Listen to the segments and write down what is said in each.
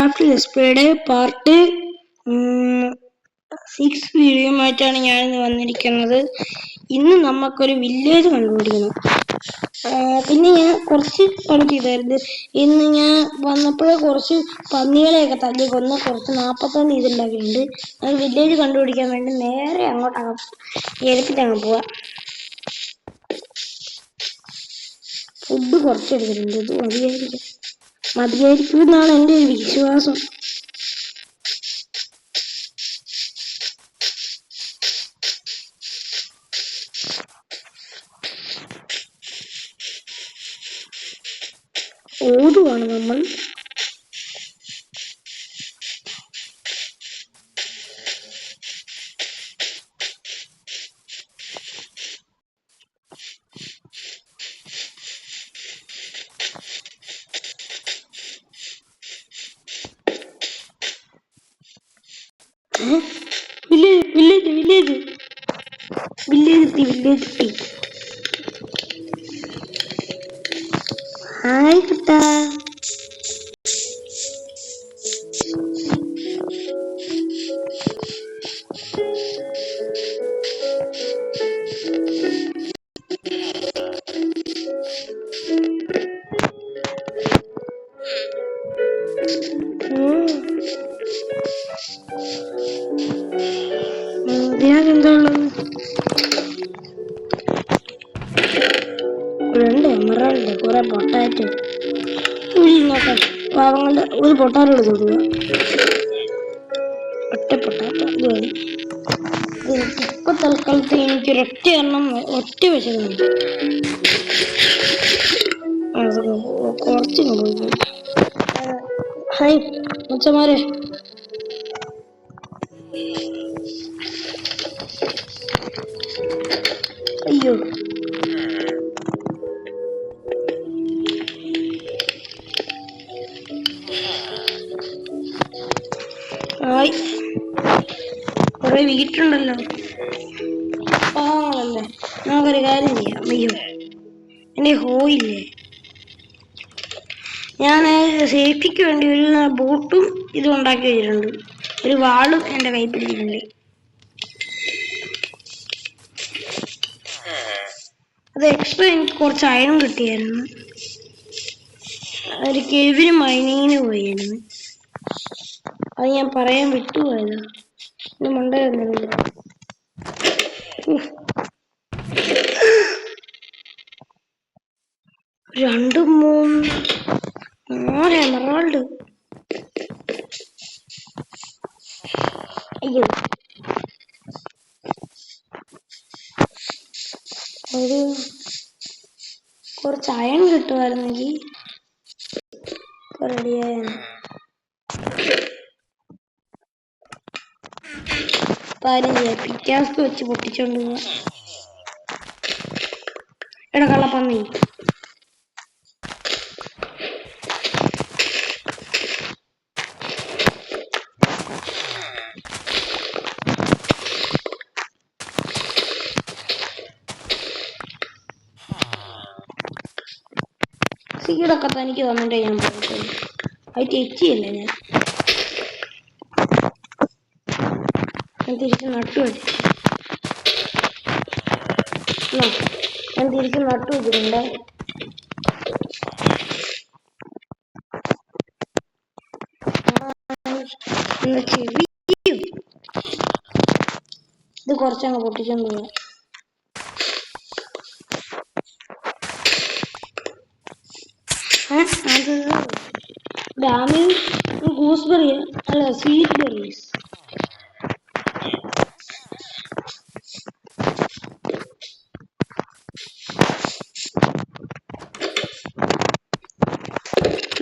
ലെസ്പയുടെ part 6 വീഡിയോയുമായിട്ടാണ് ഞാനിന്ന് വന്നിരിക്കുന്നത്. ഇന്ന് നമുക്കൊരു വില്ലേജ് കണ്ടുപിടിക്കണം. പിന്നെ ഞാൻ കുറച്ച് പണി ചെയ്തായിരുന്നു. ഇന്ന് ഞാൻ വന്നപ്പോൾ കുറച്ച് പന്നികളെയൊക്കെ തല്ലി കൊന്ന് കുറച്ച് 41 ഇതുണ്ടാക്കിയിട്ടുണ്ട്. അത് വില്ലേജ് കണ്ടുപിടിക്കാൻ വേണ്ടി നേരെ അങ്ങോട്ടങ്ങ് എടുത്തിട്ടങ്ങ് പോവാം. ഫുഡ് കുറച്ചെടുത്തിട്ടുണ്ട്. ഇത് മതിയായിരിക്കും എന്നാണ് എൻ്റെ ഒരു വിശ്വാസം. ഓടുവാണ് നമ്മൾ. വില്ലേജ് എത്തി. ഹായ് കുട്ടാ. ഇതിനകെന്തുള്ളത്? 2 എമറാൾഡ്, കുറെ പൊട്ടാറ്റോ. നോക്കാം, പാവങ്ങളുടെ ഒരു പൊട്ടാറ്റോ എടുത്തോടുക. ഒറ്റ പൊട്ടാറ്റോ ഇത് മതി. ഇപ്പൊ തൽക്കാലത്ത് എനിക്കൊരൊറ്റ എണ്ണം ഒറ്റ വിശക്കുന്നുണ്ട്. കുറച്ച് പോയി. ഹായ് മച്ചമാരെ. അയ്യോ, ഹായ്. കുറെ വീട്ടുണ്ടല്ലോ, പാവങ്ങളല്ലേ. നമുക്കൊരു കാര്യം ചെയ്യാം. അയ്യോ, എൻ്റെ ഹോയില്ലേ, ഞാൻ സേഫ്റ്റിക്ക് വേണ്ടി ഒരു ബോട്ടും ഇതും ഉണ്ടാക്കി വെച്ചിട്ടുണ്ട്. ഒരു വാളും എൻ്റെ കയ്യിൽ പിടിച്ചിട്ടുണ്ട്. അത് എക്സ്ട്രാ എനിക്ക് കുറച്ച് അയൺ കിട്ടിയായിരുന്നു. ഒരു കേവിന് മൈനിങ്ങിന് പോയായിരുന്നു. അത് ഞാൻ പറയാൻ വിട്ടുപോയതാ. ഇന്ന് മണ്ടായിരുന്നില്ല. 2, 3, 4 എമറാൾഡ്. അയ്യോ, ഒരു കുറച്ച് അയൺ കിട്ടുമായിരുന്നെങ്കിൽ റെഡിയായാണ്. പിക്കാസ്ക് വെച്ച് പൊട്ടിച്ചോണ്ട് പോവാ. എടാ കള്ളപ്പന്നി, സീഡൊക്കെ തനിക്ക് തന്നിട്ടേ ഞാൻ പോയിട്ടുള്ളൂ. അത് തെറ്റിയല്ല. ഞാൻ തിരിച്ച് നട്ടു വെച്ചിട്ടുണ്ട്. ഇത് കുറച്ചങ്ങ് പൊട്ടിച്ചോണ്ട് പോവാം. അത് ഡാമിൽ ഗൂസ്ബെറി അല്ല, സ്വീറ്റ് ബെറീസ്.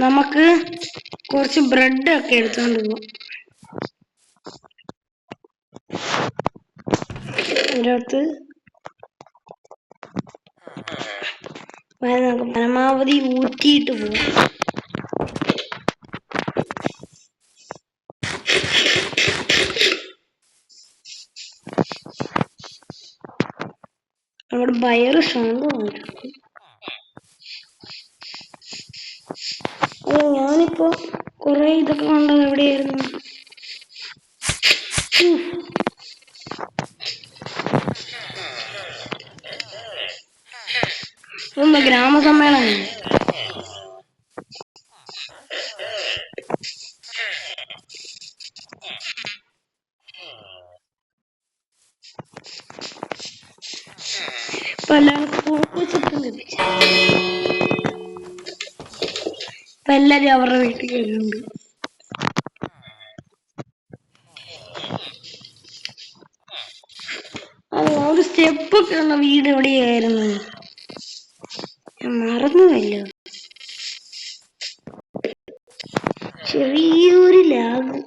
നമുക്ക് കുറച്ച് ബ്രെഡ് ഒക്കെ എടുത്തോണ്ട് പോവാം. ഇതിനകത്ത് നമുക്ക് പരമാവധി ഊറ്റിയിട്ട് പോവാം. നമ്മുടെ വയറ് ശാന്തമായിരിക്കും. ഞാനിപ്പോ കൊറേ ഇതൊക്കെ കണ്ടത് എവിടെയായിരുന്നു? ഗ്രാമസമ്മേളനം. ഇപ്പൊ എല്ലാരും അവരുടെ വീട്ടിൽ വരുന്നുണ്ട്. ഒരു സ്റ്റെപ്പൊക്കെ ഉള്ള വീട് എവിടെയായിരുന്നു? ഞാൻ മറന്നുവല്ലോ. ചെറിയൊരു ലാഗ്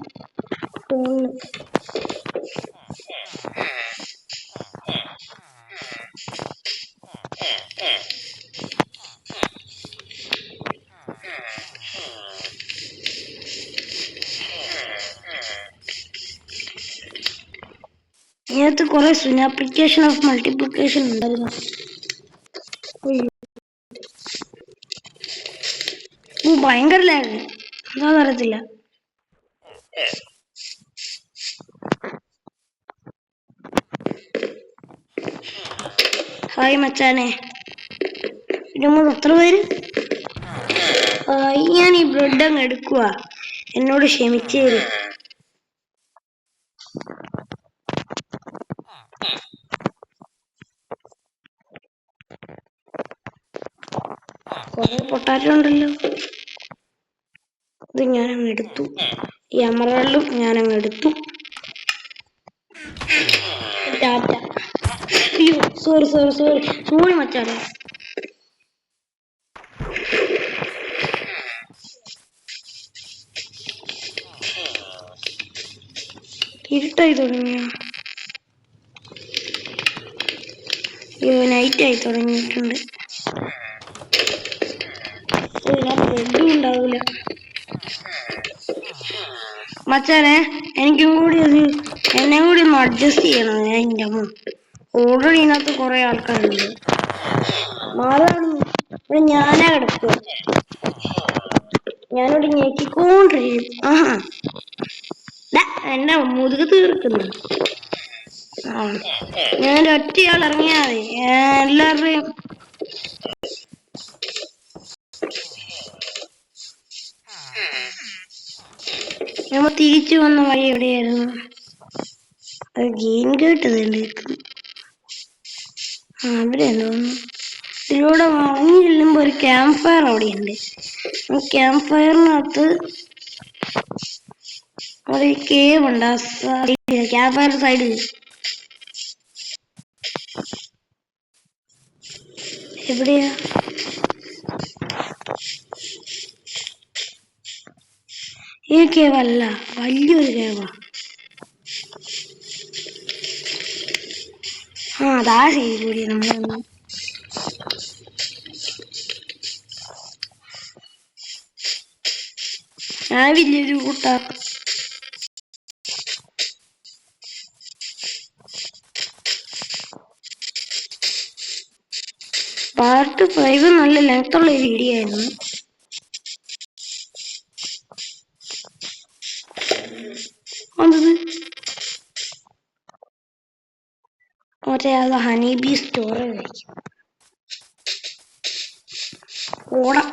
തോന്നുന്നു. ഇതിനകത്ത് കുറെ ആപ്ലിക്കേഷൻ ഓഫ് മൾട്ടിപ്ലിക്കേഷൻ ഉണ്ടായിരുന്നു. ഭയങ്കര ലാഗ്, എന്താന്ന് അറിയത്തില്ല. ഹായ് മച്ചാനെ, എത്ര പേര്? ഞാൻ ഈ ബ്രെഡ് അങ്ങ് എടുക്കുക, എന്നോട് ക്ഷമിച്ചേര്. കൊറേ പൊട്ടാറ്റോ ഉണ്ടല്ലോ. ഇത് ഞാനങ്ങ് എടുത്തു, ഈ എമറാൾഡും ഞാനങ്ങ് എടുത്തു. ടാറ്റ. അയ്യോ, സോറി മച്ചാനെ. ഇരുട്ടായി തുടങ്ങിയ, നൈറ്റ് ആയി തുടങ്ങിയിട്ടുണ്ട്. ബ്രെഡും ഉണ്ടാവൂല മച്ചാനെ. എനിക്കും കൂടി എന്നെ കൂടി ഒന്ന് അഡ്ജസ്റ്റ് ചെയ്യണം. എൻ്റെ അമ്മ, ഓൾറെഡി ഇതിനകത്ത് കുറെ ആൾക്കാരുണ്ട്. മാറാണ് ഞാനാ കിടക്കുക, ഞാനോട് ഞെക്കിക്കൊണ്ടിരിക്കും. എന്റെ മുതുക് തീർക്കുന്നു. ഞാൻ ഒറ്റയാൾ ഇറങ്ങിയാ മതി, എല്ലാവരുടെയും. നമ്മ തിരിച്ചു വന്ന വഴി എവിടെയായിരുന്നു? അത് ഗെയിം കേട്ടതല്ലേ? അവിടെ തോന്നുന്നു. ഇതിലൂടെ വളഞ്ഞു ചെല്ലുമ്പോ ഒരു ക്യാമ്പ് ഫയർ അവിടെയുണ്ട്. ക്യാമ്പ് ഫയറിനകത്ത് ഒരു കേവ് ഉണ്ട്. ക്യാമ്പ് ഫയർ സൈഡിൽ. എവിടെയാ? ഈ കേവ് അല്ല, വലിയൊരു കേവാ. അതാ ശരി കൂടി നമ്മളൊന്ന്. ഞാൻ വലിയൊരു കൂട്ടാ. പാർട്ട് 5 നല്ല ലെങ്ത്തുള്ള ഒരു വീഡിയോ ആയിരുന്നു. മറ്റേ അത് ഹണിബി സ്റ്റോറി കഴിക്കും. ഓടാം.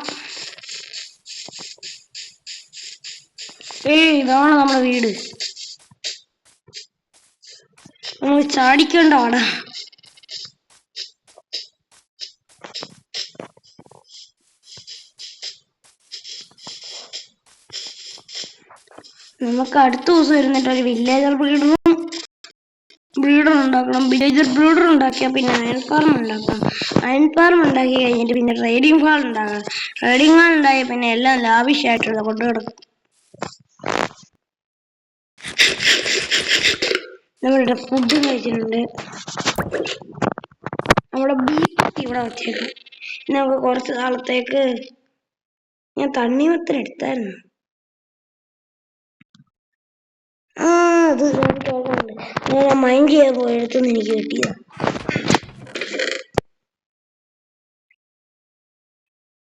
ഇതാണ് നമ്മുടെ വീട്. നമ്മൾ ചാടിക്കേണ്ട ആടാ. നമുക്ക് അടുത്ത ദിവസം ഇരുന്നിട്ട് ഒരു വില്ലേജർ ബ്രീഡർ ഉണ്ടാക്കണം. വില്ലേജർ ബ്രീഡർ ഉണ്ടാക്കിയാൽ പിന്നെ അയൺ ഫാർം ഉണ്ടാക്കണം. അയൺ ഫാർം ഉണ്ടാക്കി കഴിഞ്ഞിട്ട് പിന്നെ ട്രേഡിംഗ് ഹാൾ ഉണ്ടാക്കണം. ട്രേഡിംഗ് ഹാൾ ഉണ്ടാക്കി പിന്നെ എല്ലാം ലാവിഷായിട്ടുള്ള കൊണ്ടു കിടക്കും. നമ്മളിവിടെ ഫുഡ് കഴിച്ചിട്ടുണ്ട്. നമ്മുടെ ബീഫ് ഇവിടെ വച്ചേക്കാം. നമുക്ക് കുറച്ച് നാളത്തേക്ക് ഞാൻ തണ്ണിമത്തൻ എടുത്തായിരുന്നു. അത് ഞാൻ മൈൻഡ് ചെയ്യാൻ പോയടുത്തുനിന്ന് എനിക്ക് കിട്ടിയതാ.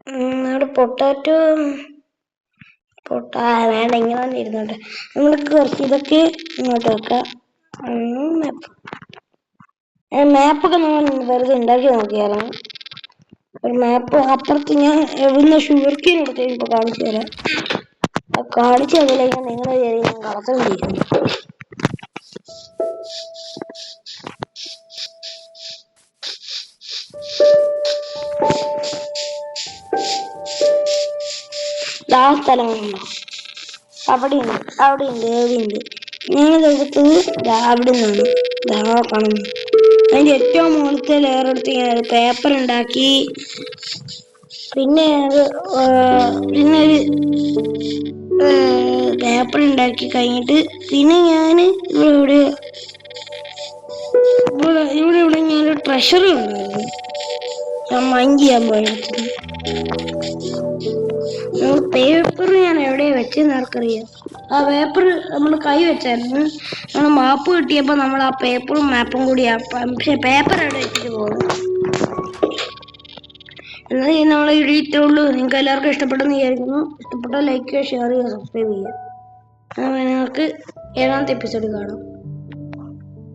നമ്മുടെ പൊട്ടാറ്റോ പൊട്ടാ വേണ്ട, ഇങ്ങനെ തന്നെ ഇരുന്നോട്ടെ. നമ്മൾക്ക് കുറച്ച് ഇതൊക്കെ ഇങ്ങോട്ട് വെക്കാം. മാപ്പൊക്കെ നമ്മൾ വെറുതെ ഉണ്ടാക്കി നോക്കിയായിരുന്നു. ഒരു മാപ്പ് അപ്പുറത്ത് ഞാൻ എവിടുന്ന ഷുഗർക്കീൻ എടുത്ത് ഇപ്പൊ കാണിച്ചു തരാം. കാണിച്ചു തന്നില്ലെങ്കിൽ നിങ്ങളെ ഞാൻ കളത്തോണ്ടിരിക്കുന്നു. ആ സ്ഥലങ്ങളുണ്ടോ? അവിടെയുണ്ട്, അവിടെയുണ്ട്, എവിടെയുണ്ട്. ഞങ്ങൾ എടുത്തത് അവിടെ നിന്നാണ്. കാണുന്നു. അതിന്റെ ഏറ്റവും മുകളിലത്തെ ലെയർ എടുത്ത് ഞാൻ ഒരു പേപ്പർ ഉണ്ടാക്കി. പിന്നെ ഒരു പേപ്പർ ഉണ്ടാക്കി കഴിഞ്ഞിട്ട് പിന്നെ ഞാൻ ഇവിടെ ഞാനൊരു ട്രഷർ ഉണ്ടായിരുന്നു. ഞാൻ മൈൻഡ് ചെയ്യാൻ പോയെടുത്തത്. പേപ്പർ ഞാൻ എവിടെയാ വെച്ചെന്ന് ആർക്കറിയാം. ആ പേപ്പർ നമ്മൾ കൈ വെച്ചായിരുന്നു. നമ്മൾ മാപ്പ് കിട്ടിയപ്പോൾ നമ്മൾ ആ പേപ്പറും മാപ്പും കൂടി പക്ഷെ പേപ്പർ എവിടെ വെച്ചിട്ട് പോകുന്നു. എന്നാൽ നമ്മളെ ഇത്രേ ഉള്ളൂ. നിങ്ങൾക്ക് എല്ലാവർക്കും ഇഷ്ടപ്പെട്ടെന്ന് വിചാരിക്കുന്നു. ഇഷ്ടപ്പെട്ടാൽ ലൈക്ക് ചെയ്യുക, ഷെയർ ചെയ്യുക, സബ്സ്ക്രൈബ് ചെയ്യുക. നിങ്ങൾക്ക് 7ാമത്തെ എപ്പിസോഡ് കാണാം.